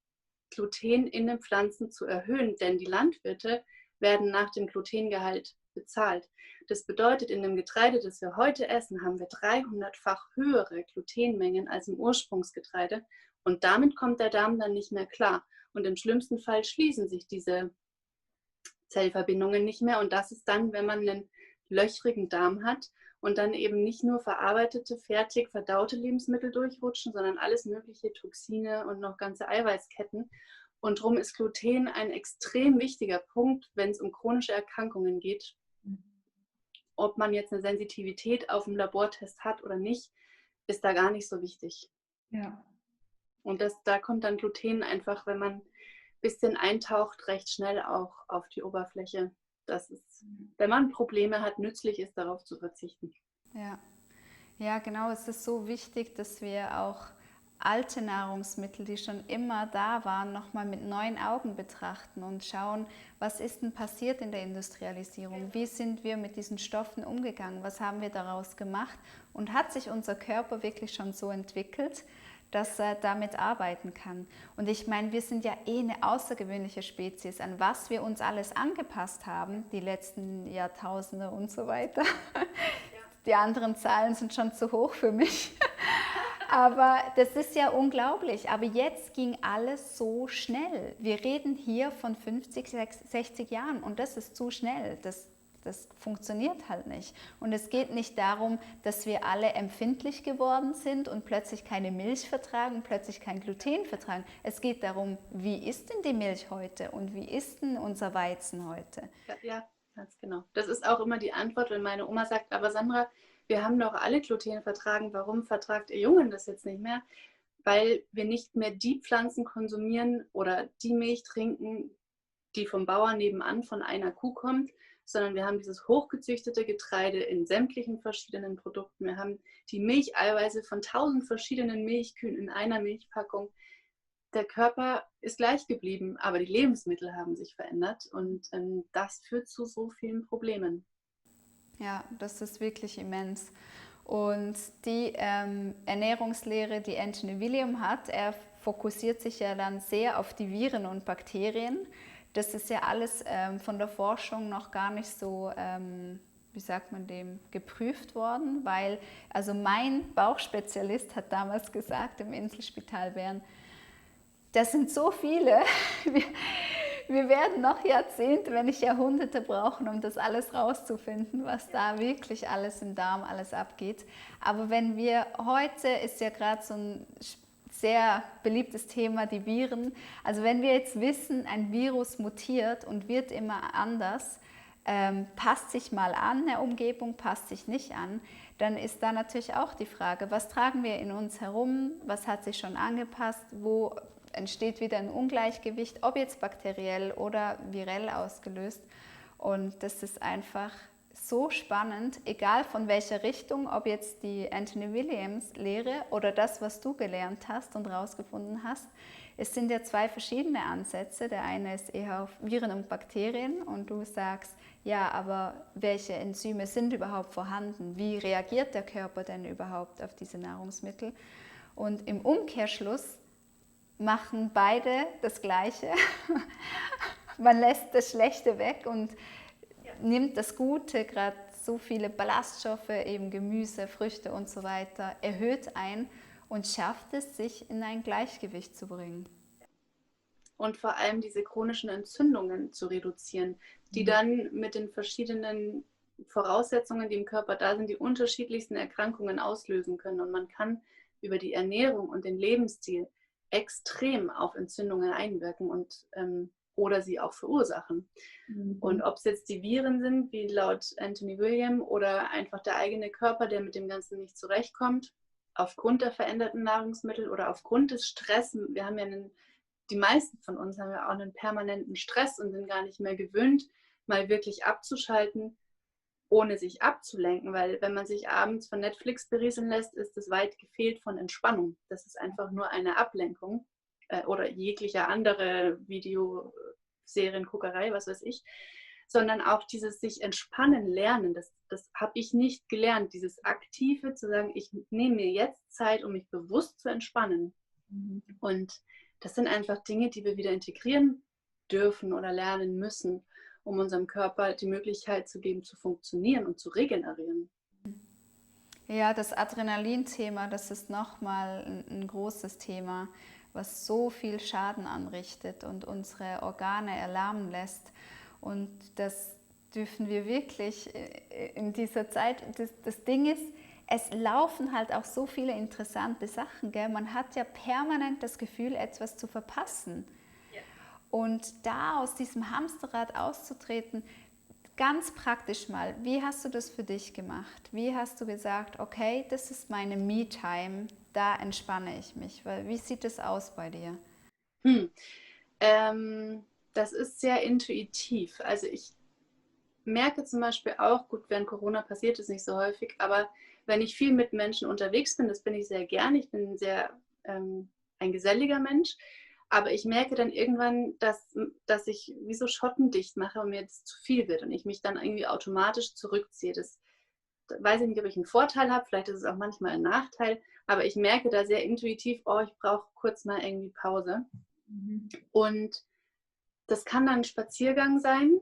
Gluten in den Pflanzen zu erhöhen, denn die Landwirte werden nach dem Glutengehalt bezahlt. Das bedeutet, in dem Getreide, das wir heute essen, haben wir 300-fach höhere Glutenmengen als im Ursprungsgetreide, und damit kommt der Darm dann nicht mehr klar. Und im schlimmsten Fall schließen sich diese Zellverbindungen nicht mehr, und das ist dann, wenn man einen löchrigen Darm hat und dann eben nicht nur verarbeitete, fertig verdaute Lebensmittel durchrutschen, sondern alles mögliche, Toxine und noch ganze Eiweißketten. Und darum ist Gluten ein extrem wichtiger Punkt, wenn es um chronische Erkrankungen geht. Ob man jetzt eine Sensitivität auf dem Labortest hat oder nicht, ist da gar nicht so wichtig. Ja. Und da kommt dann Gluten einfach, wenn man ein bisschen eintaucht, recht schnell auch auf die Oberfläche. Dass es, wenn man Probleme hat, nützlich ist, darauf zu verzichten. Ja. Ja, genau. Es ist so wichtig, dass wir auch alte Nahrungsmittel, die schon immer da waren, nochmal mit neuen Augen betrachten und schauen, was ist denn passiert in der Industrialisierung? Wie sind wir mit diesen Stoffen umgegangen? Was haben wir daraus gemacht? Und hat sich unser Körper wirklich schon so entwickelt, dass er damit arbeiten kann? Und ich meine, wir sind ja eine außergewöhnliche Spezies, an was wir uns alles angepasst haben, die letzten Jahrtausende und so weiter. Die anderen Zahlen sind schon zu hoch für mich. Aber das ist ja unglaublich. Aber jetzt ging alles so schnell. Wir reden hier von 50, 60 Jahren und das ist zu schnell. Das funktioniert halt nicht. Und es geht nicht darum, dass wir alle empfindlich geworden sind und plötzlich keine Milch vertragen, plötzlich kein Gluten vertragen. Es geht darum, wie ist denn die Milch heute und wie ist denn unser Weizen heute? Ja, ganz genau. Das ist auch immer die Antwort, wenn meine Oma sagt, aber Sandra, wir haben doch alle Gluten vertragen, warum vertragt ihr Jungen das jetzt nicht mehr? Weil wir nicht mehr die Pflanzen konsumieren oder die Milch trinken, die vom Bauern nebenan von einer Kuh kommt, sondern wir haben dieses hochgezüchtete Getreide in sämtlichen verschiedenen Produkten. Wir haben die Milcheiweiße von 1000 verschiedenen Milchkühen in einer Milchpackung. Der Körper ist gleich geblieben, aber die Lebensmittel haben sich verändert, und das führt zu so vielen Problemen. Ja, das ist wirklich immens. Und die Ernährungslehre, die Anthony William hat, er fokussiert sich ja dann sehr auf die Viren und Bakterien. Das ist ja alles von der Forschung noch gar nicht so, wie sagt man dem, geprüft worden, weil, also mein Bauchspezialist hat damals gesagt im Inselspital Bern, das sind so viele, wir werden noch Jahrzehnte, wenn nicht Jahrhunderte brauchen, um das alles rauszufinden, was da wirklich alles im Darm alles abgeht. Aber wenn wir heute, ist ja gerade so ein sehr beliebtes Thema, die Viren. Also wenn wir jetzt wissen, ein Virus mutiert und wird immer anders, passt sich mal an der Umgebung, passt sich nicht an, dann ist da natürlich auch die Frage, was tragen wir in uns herum, was hat sich schon angepasst, wo entsteht wieder ein Ungleichgewicht, ob jetzt bakteriell oder virell ausgelöst. Und das ist einfach so spannend, egal von welcher Richtung, ob jetzt die Anthony Williams Lehre oder das, was du gelernt hast und rausgefunden hast. Es sind ja zwei verschiedene Ansätze. Der eine ist eher auf Viren und Bakterien und du sagst ja, aber welche Enzyme sind überhaupt vorhanden? Wie reagiert der Körper denn überhaupt auf diese Nahrungsmittel? Und im Umkehrschluss machen beide das Gleiche. Man lässt das Schlechte weg und nimmt das Gute, gerade so viele Ballaststoffe, eben Gemüse, Früchte und so weiter, erhöht ein und schafft es, sich in ein Gleichgewicht zu bringen. Und vor allem diese chronischen Entzündungen zu reduzieren, die dann mit den verschiedenen Voraussetzungen, die im Körper da sind, die unterschiedlichsten Erkrankungen auslösen können. Und man kann über die Ernährung und den Lebensstil extrem auf Entzündungen einwirken und oder sie auch verursachen. Und ob es jetzt die Viren sind, wie laut Anthony William, oder einfach der eigene Körper, der mit dem Ganzen nicht zurechtkommt, aufgrund der veränderten Nahrungsmittel oder aufgrund des Stress. Wir haben ja die meisten von uns haben ja auch einen permanenten Stress und sind gar nicht mehr gewöhnt, mal wirklich abzuschalten, ohne sich abzulenken, weil wenn man sich abends von Netflix berieseln lässt, ist es weit gefehlt von Entspannung. Das ist einfach nur eine Ablenkung oder jeglicher andere Videoserienguckerei, was weiß ich, sondern auch dieses sich entspannen lernen, das habe ich nicht gelernt, dieses aktive zu sagen, ich nehme mir jetzt Zeit, um mich bewusst zu entspannen. Und das sind einfach Dinge, die wir wieder integrieren dürfen oder lernen müssen, um unserem Körper die Möglichkeit zu geben, zu funktionieren und zu regenerieren. Ja, das Adrenalin-Thema, das ist nochmal ein großes Thema, was so viel Schaden anrichtet und unsere Organe erlahmen lässt. Und das dürfen wir wirklich in dieser Zeit, das Ding ist, es laufen halt auch so viele interessante Sachen, gell? Man hat ja permanent das Gefühl, etwas zu verpassen. Ja. Und da aus diesem Hamsterrad auszutreten, ganz praktisch mal, wie hast du das für dich gemacht? Wie hast du gesagt, okay, das ist meine Me-Time, da entspanne ich mich? Wie sieht das aus bei dir? Das ist sehr intuitiv. Also ich merke zum Beispiel auch, gut, während Corona passiert es nicht so häufig, aber wenn ich viel mit Menschen unterwegs bin, das bin ich sehr gern, ich bin sehr ein geselliger Mensch, aber ich merke dann irgendwann, dass ich wie so schottendicht mache und mir das zu viel wird und ich mich dann irgendwie automatisch zurückziehe. Das weiß ich nicht, ob ich einen Vorteil habe, vielleicht ist es auch manchmal ein Nachteil, aber ich merke da sehr intuitiv, oh, ich brauche kurz mal irgendwie Pause. Und das kann dann ein Spaziergang sein,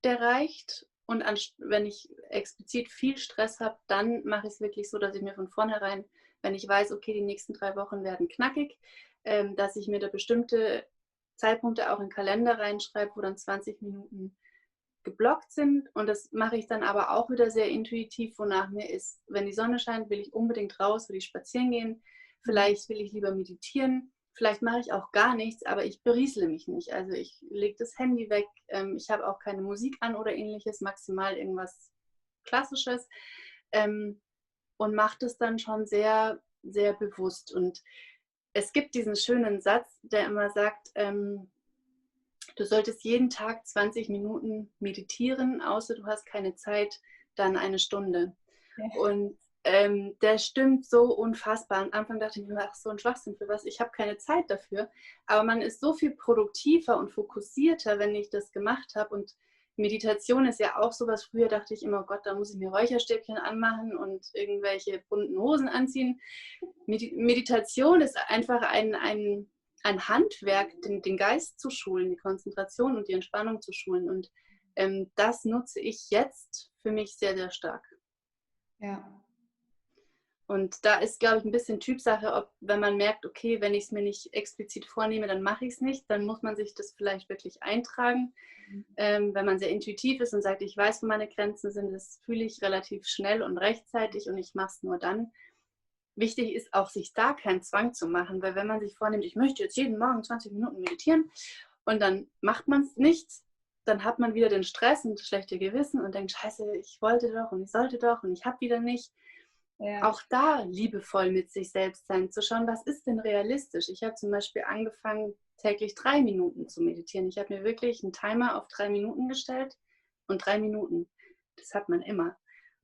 der reicht. Und wenn ich explizit viel Stress habe, dann mache ich es wirklich so, dass ich mir von vornherein, wenn ich weiß, okay, die nächsten 3 Wochen werden knackig, dass ich mir da bestimmte Zeitpunkte auch in den Kalender reinschreibe, wo dann 20 Minuten geblockt sind. Und das mache ich dann aber auch wieder sehr intuitiv, wonach mir ist. Wenn die Sonne scheint, will ich unbedingt raus, will ich spazieren gehen. Vielleicht will ich lieber meditieren. Vielleicht mache ich auch gar nichts, aber ich beriesle mich nicht. Also ich lege das Handy weg. Ich habe auch keine Musik an oder ähnliches, maximal irgendwas Klassisches. Und mache das dann schon sehr, sehr bewusst. Und es gibt diesen schönen Satz, der immer sagt, du solltest jeden Tag 20 Minuten meditieren, außer du hast keine Zeit, dann 1 Stunde. Ja. Und der stimmt so unfassbar. Am Anfang dachte ich mir, ach, so ein Schwachsinn für was, ich habe keine Zeit dafür. Aber man ist so viel produktiver und fokussierter, wenn ich das gemacht habe. Und Meditation ist ja auch sowas. Früher dachte ich immer, oh Gott, da muss ich mir Räucherstäbchen anmachen und irgendwelche bunten Hosen anziehen. Meditation ist einfach ein Handwerk, den Geist zu schulen, die Konzentration und die Entspannung zu schulen. Und das nutze ich jetzt für mich sehr, sehr stark. Ja. Und da ist, glaube ich, ein bisschen Typsache, wenn man merkt, okay, wenn ich es mir nicht explizit vornehme, dann mache ich es nicht, dann muss man sich das vielleicht wirklich eintragen. Wenn man sehr intuitiv ist und sagt, ich weiß, wo meine Grenzen sind, das fühle ich relativ schnell und rechtzeitig und ich mache es nur dann. Wichtig ist auch, sich da keinen Zwang zu machen, weil wenn man sich vornimmt, ich möchte jetzt jeden Morgen 20 Minuten meditieren und dann macht man es nicht, dann hat man wieder den Stress und das schlechte Gewissen und denkt, scheiße, ich wollte doch und ich sollte doch und ich habe wieder nicht. Ja. Auch da liebevoll mit sich selbst sein, zu schauen, was ist denn realistisch. Ich habe zum Beispiel angefangen, täglich 3 Minuten zu meditieren. Ich habe mir wirklich einen Timer auf 3 Minuten gestellt und 3 Minuten, das hat man immer.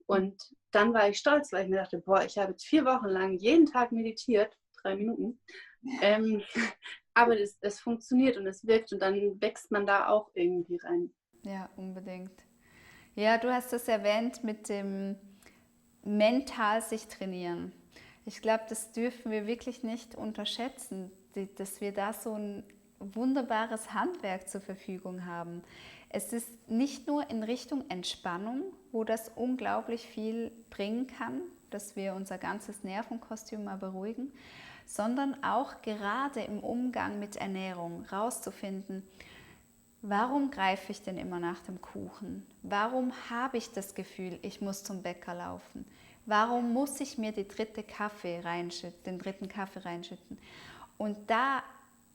Und dann war ich stolz, weil ich mir dachte, boah, ich habe jetzt 4 Wochen lang jeden Tag meditiert, 3 Minuten. Aber es funktioniert und es wirkt und dann wächst man da auch irgendwie rein. Ja, unbedingt. Ja, du hast das erwähnt mit dem mental sich trainieren. Ich glaube, das dürfen wir wirklich nicht unterschätzen, dass wir da so ein wunderbares Handwerk zur Verfügung haben. Es ist nicht nur in Richtung Entspannung, wo das unglaublich viel bringen kann, dass wir unser ganzes Nervenkostüm mal beruhigen, sondern auch gerade im Umgang mit Ernährung rauszufinden, warum greife ich denn immer nach dem Kuchen? Warum habe ich das Gefühl, ich muss zum Bäcker laufen? Warum muss ich mir den dritten Kaffee reinschütten? Und da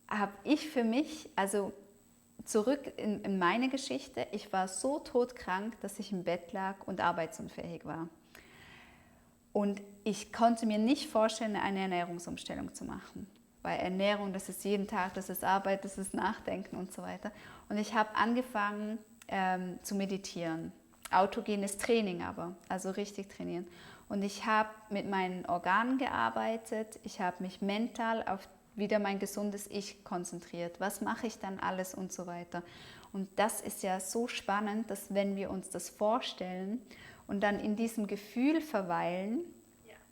habe ich für mich, also zurück in meine Geschichte, ich war so todkrank, dass ich im Bett lag und arbeitsunfähig war. Und ich konnte mir nicht vorstellen, eine Ernährungsumstellung zu machen. Weil Ernährung, das ist jeden Tag, das ist Arbeit, das ist Nachdenken und so weiter. Und ich habe angefangen zu meditieren. Autogenes Training aber, also richtig trainieren. Und ich habe mit meinen Organen gearbeitet, ich habe mich mental auf wieder mein gesundes Ich konzentriert. Was mache ich dann alles und so weiter. Und das ist ja so spannend, dass wenn wir uns das vorstellen und dann in diesem Gefühl verweilen,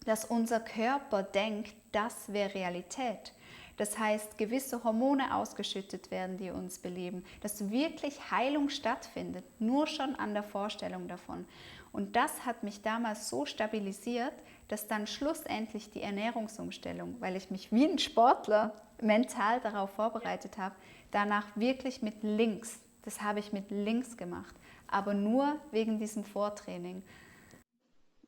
dass unser Körper denkt, das wäre Realität. Das heißt, gewisse Hormone ausgeschüttet werden, die uns beleben, dass wirklich Heilung stattfindet, nur schon an der Vorstellung davon. Und das hat mich damals so stabilisiert, dass dann schlussendlich die Ernährungsumstellung, weil ich mich wie ein Sportler mental darauf vorbereitet habe, danach wirklich mit links, das habe ich mit links gemacht, aber nur wegen diesem Vortraining.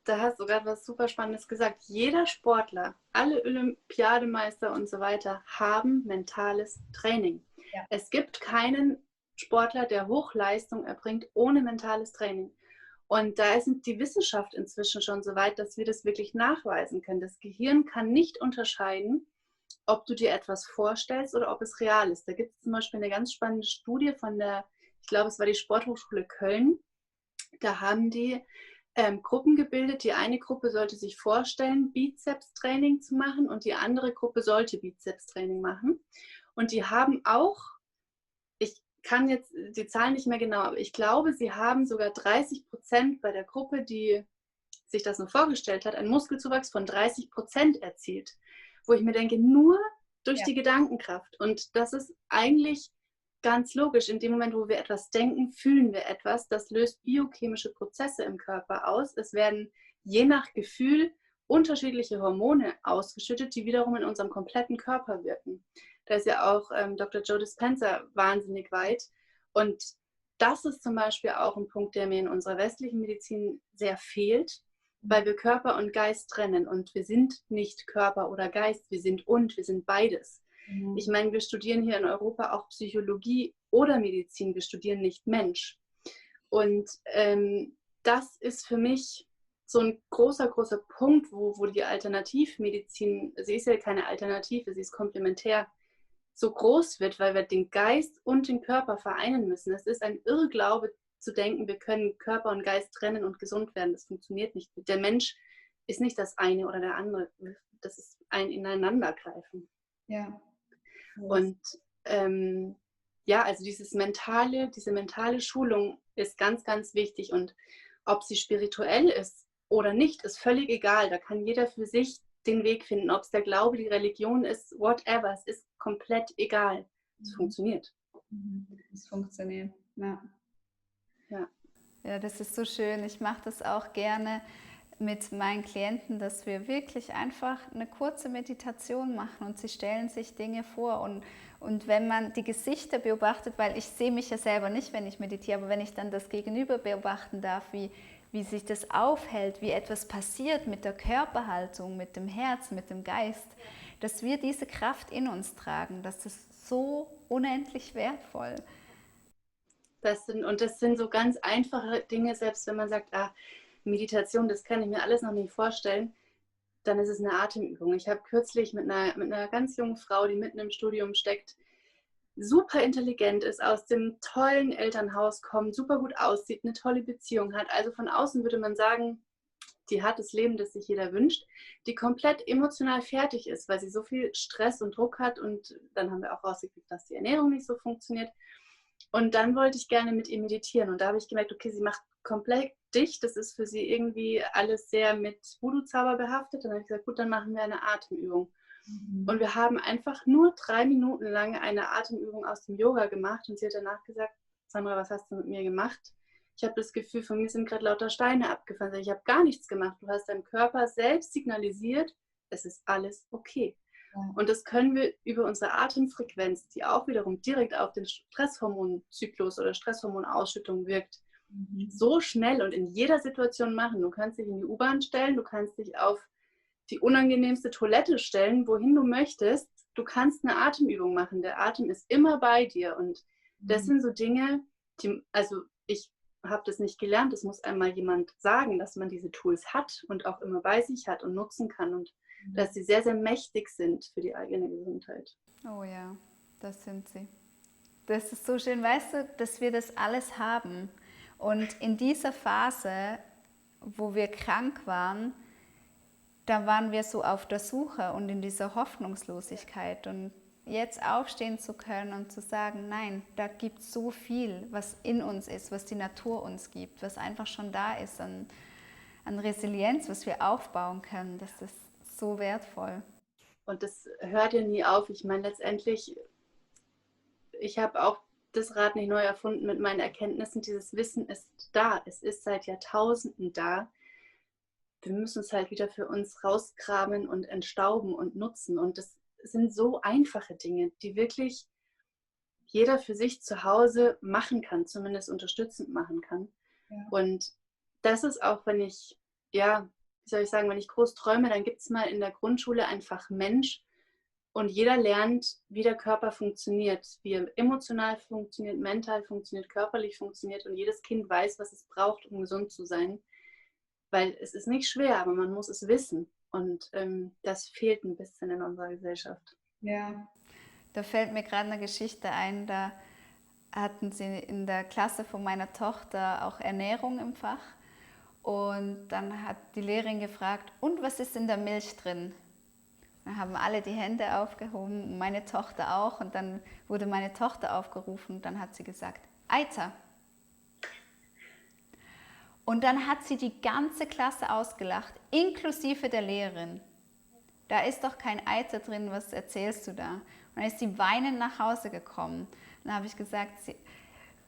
Da hast du gerade was super Spannendes gesagt. Jeder Sportler, alle Olympiademeister und so weiter haben mentales Training. Ja. Es gibt keinen Sportler, der Hochleistung erbringt ohne mentales Training. Und da ist die Wissenschaft inzwischen schon so weit, dass wir das wirklich nachweisen können. Das Gehirn kann nicht unterscheiden, ob du dir etwas vorstellst oder ob es real ist. Da gibt es zum Beispiel eine ganz spannende Studie von ich glaube, es war die Sporthochschule Köln. Da haben die Gruppen gebildet. Die eine Gruppe sollte sich vorstellen, Bizeps-Training zu machen und die andere Gruppe sollte Bizeps-Training machen. Und die haben auch, ich kann jetzt die Zahlen nicht mehr genau, aber ich glaube, sie haben sogar 30% bei der Gruppe, die sich das nur vorgestellt hat, einen Muskelzuwachs von 30% erzielt. Wo ich mir denke, nur durch die Gedankenkraft. Und das ist eigentlich ganz logisch. In dem Moment, wo wir etwas denken, fühlen wir etwas. Das löst biochemische Prozesse im Körper aus. Es werden je nach Gefühl unterschiedliche Hormone ausgeschüttet, die wiederum in unserem kompletten Körper wirken. Da ist ja auch Dr. Joe Dispenza wahnsinnig weit. Und das ist zum Beispiel auch ein Punkt, der mir in unserer westlichen Medizin sehr fehlt, weil wir Körper und Geist trennen. Und wir sind nicht Körper oder Geist, wir sind beides. Ich meine, wir studieren hier in Europa auch Psychologie oder Medizin, wir studieren nicht Mensch. Und das ist für mich so ein großer Punkt, wo die Alternativmedizin, sie ist ja keine Alternative, sie ist komplementär, so groß wird, weil wir den Geist und den Körper vereinen müssen. Es ist ein Irrglaube zu denken, wir können Körper und Geist trennen und gesund werden. Das funktioniert nicht. Der Mensch ist nicht das eine oder der andere. Das ist ein Ineinandergreifen. Ja. Und also diese mentale Schulung ist ganz, ganz wichtig. Und ob sie spirituell ist oder nicht, ist völlig egal. Da kann jeder für sich den Weg finden. Ob es der Glaube, die Religion ist, whatever. Es ist komplett egal. Es funktioniert. Es funktioniert, ja. Ja. Ja, das ist so schön. Ich mache das auch gerne mit meinen Klienten, dass wir wirklich einfach eine kurze Meditation machen und sie stellen sich Dinge vor und wenn man die Gesichter beobachtet, weil ich sehe mich ja selber nicht, wenn ich meditiere, aber wenn ich dann das Gegenüber beobachten darf, wie sich das aufhält, wie etwas passiert mit der Körperhaltung, mit dem Herz, mit dem Geist, dass wir diese Kraft in uns tragen, das ist so unendlich wertvoll. Das sind so ganz einfache Dinge, selbst wenn man sagt, Meditation, das kann ich mir alles noch nicht vorstellen, dann ist es eine Atemübung. Ich habe kürzlich mit einer ganz jungen Frau, die mitten im Studium steckt, super intelligent ist, aus dem tollen Elternhaus kommt, super gut aussieht, eine tolle Beziehung hat. Also von außen würde man sagen, die hat das Leben, das sich jeder wünscht, die komplett emotional fertig ist, weil sie so viel Stress und Druck hat. Und dann haben wir auch rausgekriegt, dass die Ernährung nicht so funktioniert. Und dann wollte ich gerne mit ihr meditieren. Und da habe ich gemerkt, okay, sie macht komplett dicht. Das ist für sie irgendwie alles sehr mit Voodoo-Zauber behaftet. Dann habe ich gesagt, gut, dann machen wir eine Atemübung. Und wir haben einfach nur 3 Minuten lang eine Atemübung aus dem Yoga gemacht. Und sie hat danach gesagt, Sandra, was hast du mit mir gemacht? Ich habe das Gefühl, von mir sind gerade lauter Steine abgefallen. Ich habe gar nichts gemacht. Du hast deinem Körper selbst signalisiert, es ist alles okay. Und das können wir über unsere Atemfrequenz, die auch wiederum direkt auf den Stresshormonzyklus oder Stresshormonausschüttung wirkt, so schnell und in jeder Situation machen. Du kannst dich in die U-Bahn stellen, du kannst dich auf die unangenehmste Toilette stellen, wohin du möchtest. Du kannst eine Atemübung machen. Der Atem ist immer bei dir. Und das sind so Dinge, also ich habe das nicht gelernt. Das muss einmal jemand sagen, dass man diese Tools hat und auch immer bei sich hat und nutzen kann. Und dass sie sehr, sehr mächtig sind für die eigene Gesundheit. Oh ja, das sind sie. Das ist so schön, weißt du, dass wir das alles haben. Und in dieser Phase, wo wir krank waren, da waren wir so auf der Suche und in dieser Hoffnungslosigkeit. Und jetzt aufstehen zu können und zu sagen, nein, da gibt es so viel, was in uns ist, was die Natur uns gibt, was einfach schon da ist an Resilienz, was wir aufbauen können. Das ist so wertvoll. Und das hört ja nie auf. Ich meine, letztendlich, ich habe auch das Rad nicht neu erfunden mit meinen Erkenntnissen. Dieses Wissen ist da. Es ist seit Jahrtausenden da. Wir müssen es halt wieder für uns rauskramen und entstauben und nutzen. Und das sind so einfache Dinge, die wirklich jeder für sich zu Hause machen kann, zumindest unterstützend machen kann. Ja. Und das ist auch, wenn ich, ja, wie soll ich sagen, wenn ich groß träume, dann gibt es mal in der Grundschule ein Fach Mensch und jeder lernt, wie der Körper funktioniert, wie er emotional funktioniert, mental funktioniert, körperlich funktioniert und jedes Kind weiß, was es braucht, um gesund zu sein, weil es ist nicht schwer, aber man muss es wissen und das fehlt ein bisschen in unserer Gesellschaft. Ja, da fällt mir gerade eine Geschichte ein, da hatten sie in der Klasse von meiner Tochter auch Ernährung im Fach. Und dann hat die Lehrerin gefragt, und was ist in der Milch drin? Dann haben alle die Hände aufgehoben, meine Tochter auch. Und dann wurde meine Tochter aufgerufen und dann hat sie gesagt, Eiter. Und dann hat sie die ganze Klasse ausgelacht, inklusive der Lehrerin. Da ist doch kein Eiter drin, was erzählst du da? Und dann ist sie weinend nach Hause gekommen. Dann habe ich gesagt,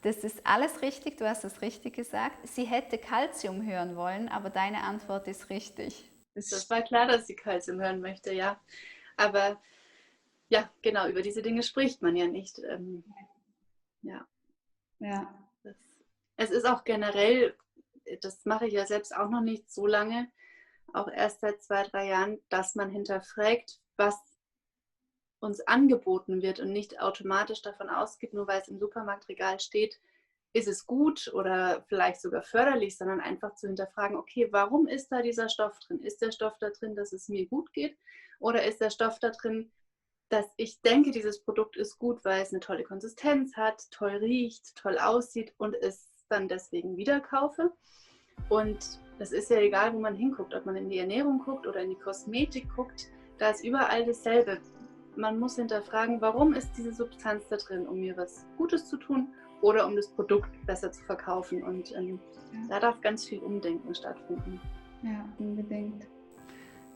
das ist alles richtig, du hast es richtig gesagt. Sie hätte Calcium hören wollen, aber deine Antwort ist richtig. Das war klar, dass sie Calcium hören möchte, ja. Aber ja, genau, über diese Dinge spricht man ja nicht. Ja. Es ist auch generell, das mache ich ja selbst auch noch nicht so lange, auch erst seit 2, 3 Jahren, dass man hinterfragt, was uns angeboten wird und nicht automatisch davon ausgeht, nur weil es im Supermarktregal steht, ist es gut oder vielleicht sogar förderlich, sondern einfach zu hinterfragen, okay, warum ist da dieser Stoff drin? Ist der Stoff da drin, dass es mir gut geht? Oder ist der Stoff da drin, dass ich denke, dieses Produkt ist gut, weil es eine tolle Konsistenz hat, toll riecht, toll aussieht und es dann deswegen wieder kaufe? Und es ist ja egal, wo man hinguckt, ob man in die Ernährung guckt oder in die Kosmetik guckt, da ist überall dasselbe. Man muss hinterfragen, warum ist diese Substanz da drin, um mir was Gutes zu tun oder um das Produkt besser zu verkaufen. Und da darf ganz viel Umdenken stattfinden. Ja, unbedingt.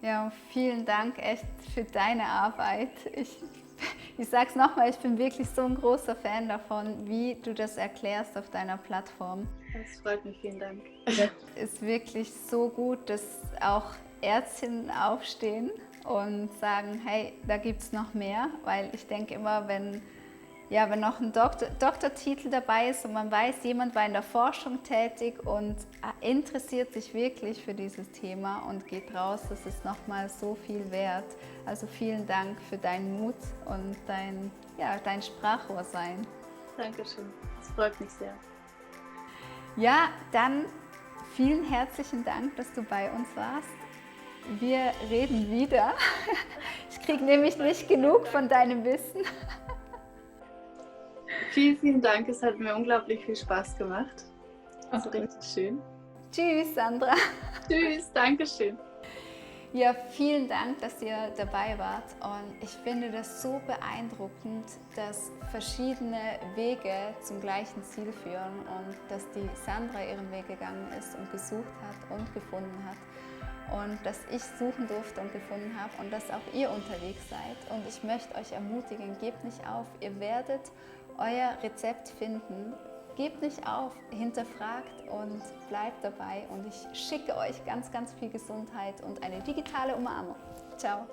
Ja, vielen Dank echt für deine Arbeit. Ich sage es nochmal, ich bin wirklich so ein großer Fan davon, wie du das erklärst auf deiner Plattform. Das freut mich, vielen Dank. Es ist wirklich so gut, dass auch Ärztinnen aufstehen und sagen, hey, da gibt es noch mehr, weil ich denke immer, wenn noch ein Doktortitel dabei ist und man weiß, jemand war in der Forschung tätig und interessiert sich wirklich für dieses Thema und geht raus, das ist nochmal so viel wert. Also vielen Dank für deinen Mut und dein Sprachrohrsein. Dankeschön, das freut mich sehr. Ja, dann vielen herzlichen Dank, dass du bei uns warst. Wir reden wieder. Ich kriege nämlich nicht genug von deinem Wissen. Vielen, vielen Dank. Es hat mir unglaublich viel Spaß gemacht. Also richtig schön. Tschüss, Sandra. Tschüss, Dankeschön. Ja, vielen Dank, dass ihr dabei wart und ich finde das so beeindruckend, dass verschiedene Wege zum gleichen Ziel führen und dass die Sandra ihren Weg gegangen ist und gesucht hat und gefunden hat und dass ich suchen durfte und gefunden habe und dass auch ihr unterwegs seid und ich möchte euch ermutigen, gebt nicht auf, ihr werdet euer Rezept finden. Gebt nicht auf, hinterfragt und bleibt dabei und ich schicke euch ganz, ganz viel Gesundheit und eine digitale Umarmung. Ciao!